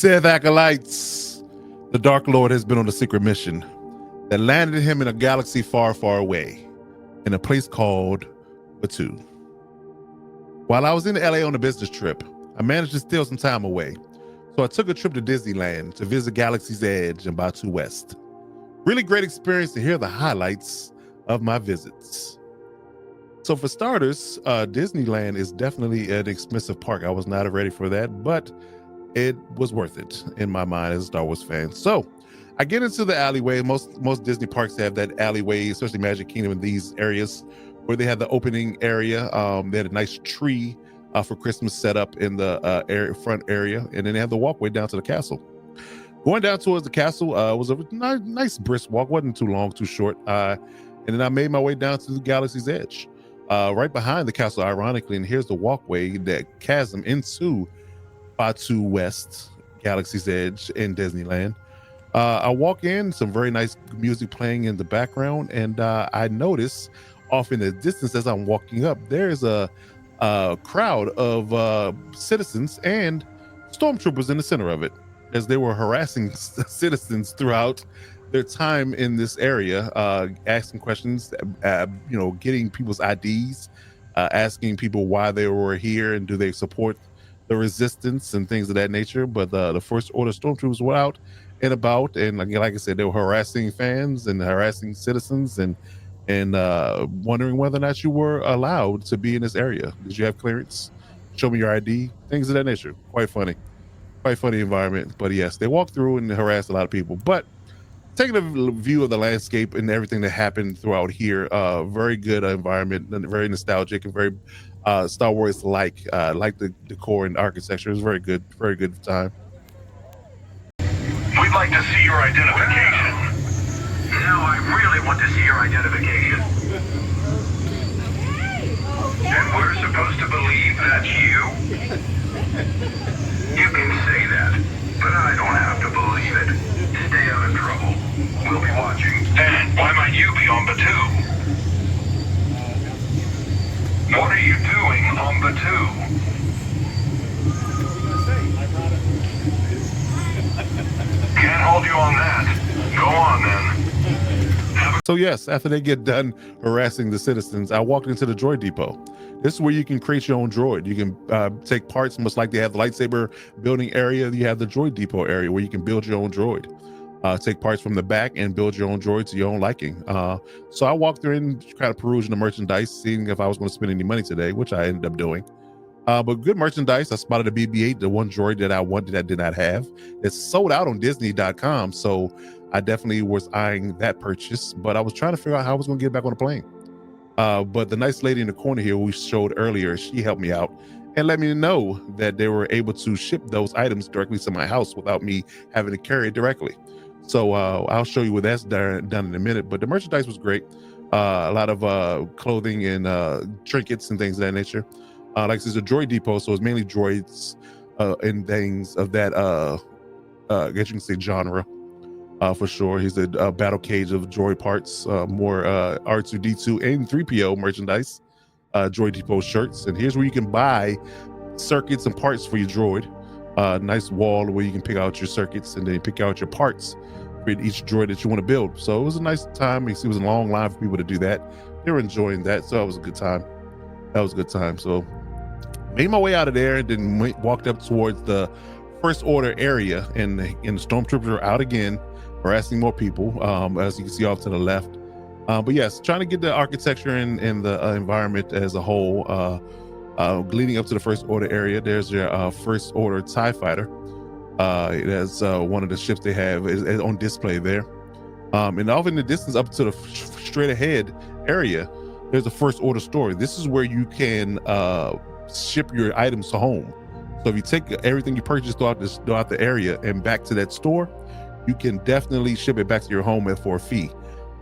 Sith acolytes, the Dark Lord has been on a secret mission that landed him in a galaxy far, far away, in a place called Batu. While I was in LA on a business trip, I managed to steal some time away. So I took a trip to Disneyland to visit Galaxy's Edge and Batu West. Really great experience to hear the highlights of my visits. So for starters, Disneyland is definitely an expensive park. I was not ready for that, but it was worth it in my mind as a Star Wars fan. So I get into the alleyway. Most Disney parks have that alleyway, especially Magic Kingdom in these areas where they have the opening area. They had a nice tree for Christmas set up in the front area, and then they have the walkway down to the castle. Going down towards the castle was a nice brisk walk. Wasn't too long, too short. And then I made my way down to the Galaxy's Edge. Right behind the castle, ironically, and here's the walkway, that chasm into Batu West, Galaxy's Edge in Disneyland. I walk in, some very nice music playing in the background, and I notice off in the distance as I'm walking up, there's a crowd of citizens and stormtroopers in the center of it, as they were harassing citizens throughout their time in this area, asking questions, getting people's IDs, asking people why they were here and do they support the resistance and things of that nature. But the First Order stormtroopers were out and about, and like I said, they were harassing fans and harassing citizens and wondering whether or not you were allowed to be in this area. Did you have clearance? Show me your ID, things of that nature. Quite funny environment. But yes, they walked through and harassed a lot of people. But taking a view of the landscape and everything that happened throughout here, very good environment, and very nostalgic and very Star Wars like the decor and architecture. It was very good time. We'd like to see your identification. Now I really want to see your identification. And we're supposed to believe that's you? You can say that, but I don't have to believe it. Stay out of trouble. We'll be watching. And why might you be on Batu? What are you doing on Batu? Can't hold you on that. Go on then. So yes, after they get done harassing the citizens, I walked into the droid depot. This is where you can create your own droid. You can take parts, much like they have the lightsaber building area. You have the droid depot area where you can build your own droid. Take parts from the back and build your own droid to your own liking. So I walked through and kind of perusing the merchandise, seeing if I was going to spend any money today, which I ended up doing. But good merchandise. I spotted a BB-8, the one droid that I wanted that I did not have. It's sold out on Disney.com, so I definitely was eyeing that purchase. But I was trying to figure out how I was going to get back on the plane. But the nice lady in the corner here we showed earlier, she helped me out and let me know that they were able to ship those items directly to my house without me having to carry it directly. So I'll show you what that's done in a minute. But the merchandise was great. A lot of clothing and trinkets and things of that nature. Like this is a droid depot, so it's mainly droids and things of that, I guess you can say genre, for sure. He's a battle cage of droid parts, more R2-D2 and 3PO merchandise, droid depot shirts. And here's where you can buy circuits and parts for your droid. Nice wall where you can pick out your circuits and then pick out your parts for each droid that you want to build. So it was a nice time. You see, it was a long line for people to do that. They were enjoying that, so that was a good time. So made my way out of there and then walked up towards the First Order area, and the stormtroopers are out again, harassing more people, as you can see off to the left. But yes, trying to get the architecture and the environment as a whole. Leading up to the First Order area, there's your First Order TIE Fighter. That's one of the ships they have is on display there. And off in the distance, up to the straight ahead area, there's a First Order store. This is where you can ship your items to home. So if you take everything you purchased throughout the area and back to that store, you can definitely ship it back to your home for a fee.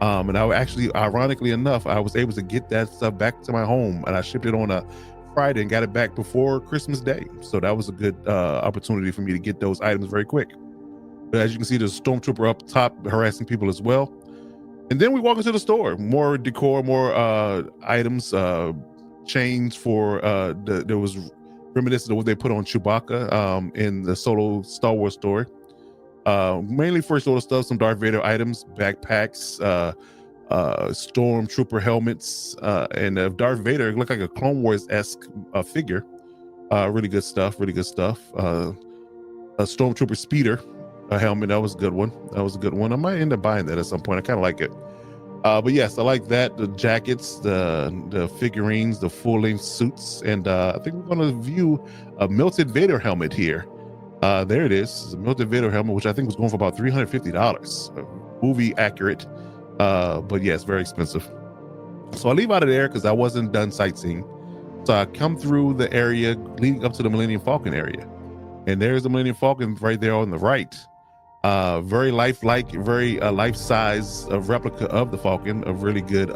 And I actually, ironically enough, I was able to get that stuff back to my home, and I shipped it on a Friday and got it back before Christmas Day. So that was a good opportunity for me to get those items very quick. But as you can see, there's a stormtrooper up top harassing people as well. And then we walk into the store, more decor, more items, chains for there was reminiscent of what they put on Chewbacca in the solo Star Wars story. Mainly first order stuff, some Darth Vader items, backpacks, stormtrooper helmets, and Darth Vader looked like a Clone Wars-esque figure. Really good stuff. A stormtrooper speeder helmet, that was a good one. I might end up buying that at some point. I kind of like it. But yes, I like that. The jackets, the figurines, the full-length suits, and I think we're going to view a melted Vader helmet here. There it is. It's a melted Vader helmet, which I think was going for about $350. Movie accurate, but yes, very expensive. So I leave out of there because I wasn't done sightseeing. So I come through the area leading up to the Millennium Falcon area, and there's the Millennium Falcon right there on the right. Very lifelike, very life-size replica of the Falcon. A really good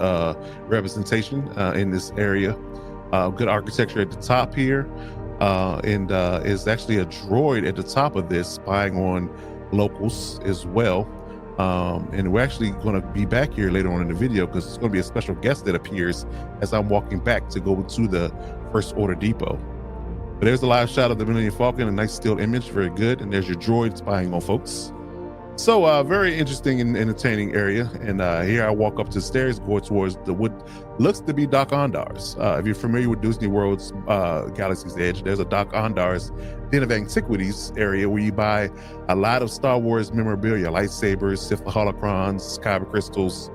representation in this area. Good architecture at the top here, and is actually a droid at the top of this, spying on locals as well. And we're actually going to be back here later on in the video because it's going to be a special guest that appears as I'm walking back to go to the First Order Depot. But there's a live shot of the Millennium Falcon, a nice still image, very good. And there's your droid spying on folks. So very interesting and entertaining area. And here I walk up the stairs, go towards what looks to be Doc Ondar's. If you're familiar with Disney World's Galaxy's Edge, there's a Doc Ondar's Den of Antiquities area where you buy a lot of Star Wars memorabilia, lightsabers, Sith holocrons, kyber crystals,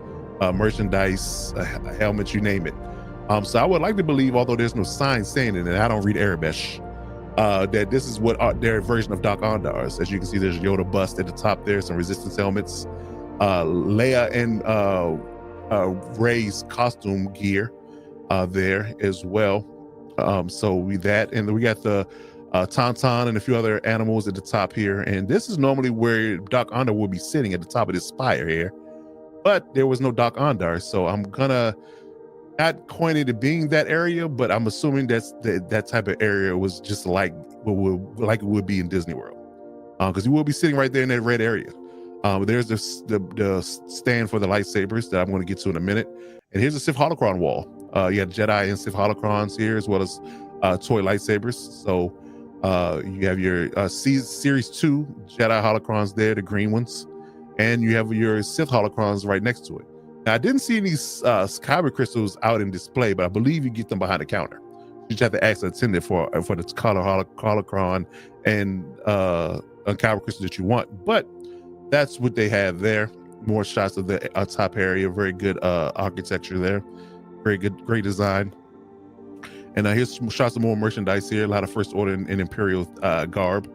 merchandise, helmets, you name it. So I would like to believe, although there's no sign saying it, and I don't read Arabic, that this is what their version of Doc Ondar's. As you can see, there's Yoda bust at the top there, some Resistance helmets, Leia and Rey's costume gear there as well. So we got the Tauntaun and a few other animals at the top here. And this is normally where Doc Ondar will be sitting, at the top of this spire here. But there was no Doc Ondar, so I'm gonna not coin it being that area, but I'm assuming that type of area was just like it would be in Disney World, because you will be sitting right there in that red area. There's the stand for the lightsabers that I'm going to get to in a minute, and here's a Sith holocron wall. You have Jedi and Sith holocrons here, as well as toy lightsabers. So you have your Series 2 Jedi holocrons there, the green ones, and you have your Sith holocrons right next to it. Now, I didn't see any kyber crystals out in display, but I believe you get them behind the counter. You just have to ask the attendant for the color holocron and a kyber crystal that you want. But that's what they have there. More shots of the top area. Very good architecture there. Very good, great design. And here's some shots of more merchandise here. A lot of First Order and Imperial garb,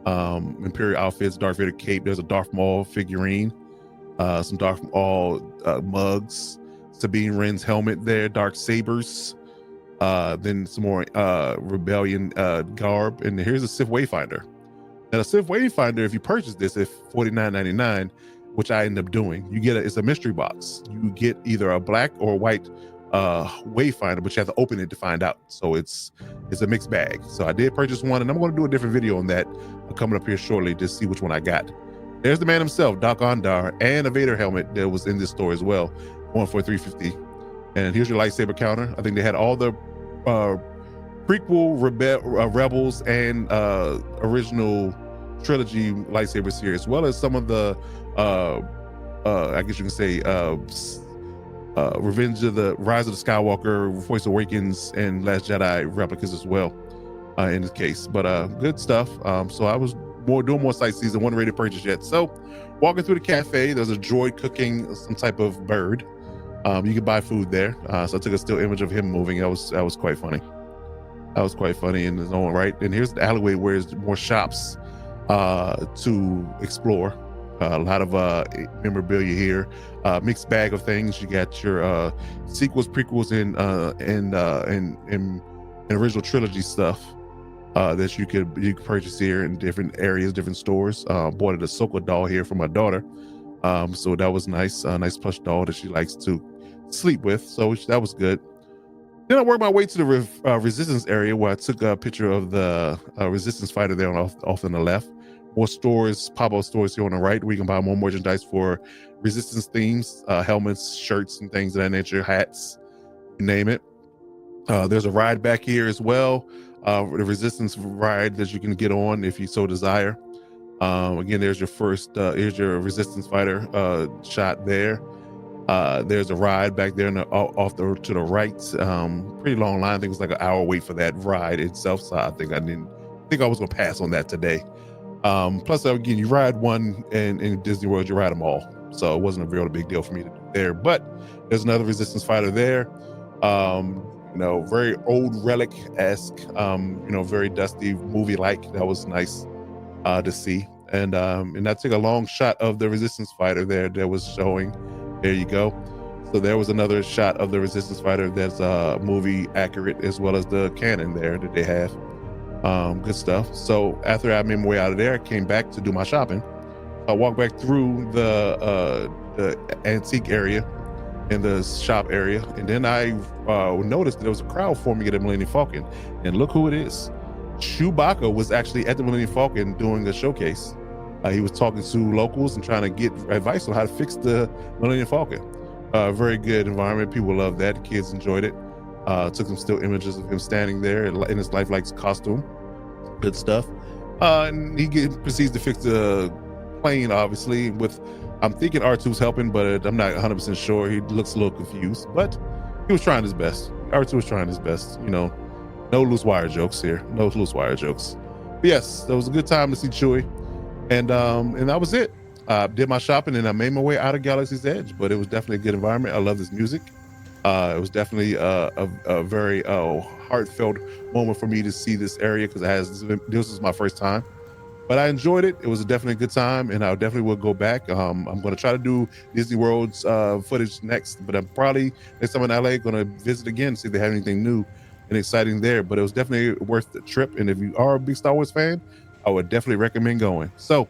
Imperial outfits, Darth Vader cape. There's a Darth Maul figurine. Some Darth Maul mugs, Sabine Wren's helmet there, dark sabers, then some more Rebellion garb, and here's a Sith Wayfinder. Now, the Sith Wayfinder, if you purchase this at $49.99, which I end up doing, it's a mystery box. You get either a black or white Wayfinder, but you have to open it to find out. So it's a mixed bag. So I did purchase one, and I'm going to do a different video on that coming up here shortly to see which one I got. There's the man himself, Doc Ondar, and a Vader helmet that was in this store as well, going for $350. And here's your lightsaber counter. I think they had all the prequel Rebels and original trilogy lightsabers here, as well as some of the, I guess you can say, Rise of the Skywalker, Force Awakens, and Last Jedi replicas as well in this case. But good stuff. So I was doing more sightseeing and wasn't ready to purchase yet. So walking through the cafe, there's a droid cooking some type of bird. You can buy food there. So I took a still image of him moving. That was quite funny. That was quite funny in his own right. And here's the alleyway where there's more shops to explore. A lot of memorabilia here. Mixed bag of things. You got your sequels, prequels, and original trilogy stuff. That you could purchase here in different areas, different stores. Bought a Ahsoka doll here for my daughter, so that was nice. A nice plush doll that she likes to sleep with, so that was good. Then I worked my way to the Resistance area, where I took a picture of the Resistance fighter there off on the left. More stores, pop-up stores here on the right, where you can buy more merchandise for Resistance themes, helmets, shirts, and things of that nature, hats, you name it. There's a ride back here as well. the Resistance ride that you can get on if you so desire. Again, there's your first, here's your Resistance fighter shot there. There's a ride back there to the right. Pretty long line. I think it was like an hour wait for that ride itself. So I think I was gonna pass on that today. Plus, again, you ride one in Disney World, you ride them all. So it wasn't a real big deal for me to do there. But there's another Resistance fighter there. Very old relic-esque, very dusty movie-like. That was nice to see. And I took a long shot of the Resistance fighter there that was showing. There you go. So there was another shot of the Resistance fighter that's movie accurate, as well as the cannon there that they have. Good stuff. So after I made my way out of there, I came back to do my shopping. I walked back through the antique area in the shop area, and then I noticed that there was a crowd forming at the Millennium Falcon, and look who it is. Chewbacca was actually at the Millennium Falcon doing a showcase. He was talking to locals and trying to get advice on how to fix the Millennium Falcon. Very good environment. People loved that. The kids enjoyed it. Took some still images of him standing there in his lifelike costume. Good stuff. And he proceeds to fix the plane, obviously, I'm thinking R2's helping, but I'm not 100% sure. He looks a little confused, but he was trying his best. R2 was trying his best. No loose wire jokes here. No loose wire jokes. But yes, that was a good time to see Chewie. And that was it. Did my shopping and I made my way out of Galaxy's Edge, but it was definitely a good environment. I love this music. It was definitely a very heartfelt moment for me to see this area, because this was my first time. But I enjoyed it. It was definitely a good time, and I definitely will go back. I'm going to try to do Disney World's footage next, but I'm probably next time in LA going to visit again, see if they have anything new and exciting there. But it was definitely worth the trip, and if you are a big Star Wars fan, I would definitely recommend going. So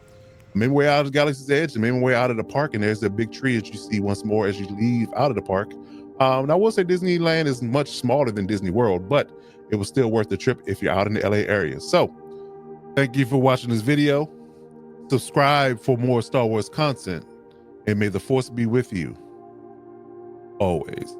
I made my way out of Galaxy's Edge, and made my way out of the park, and there's a big tree that you see once more as you leave out of the park. And I will say Disneyland is much smaller than Disney World, but it was still worth the trip if you're out in the LA area. So thank you for watching this video. Subscribe for more Star Wars content, and may the Force be with you always.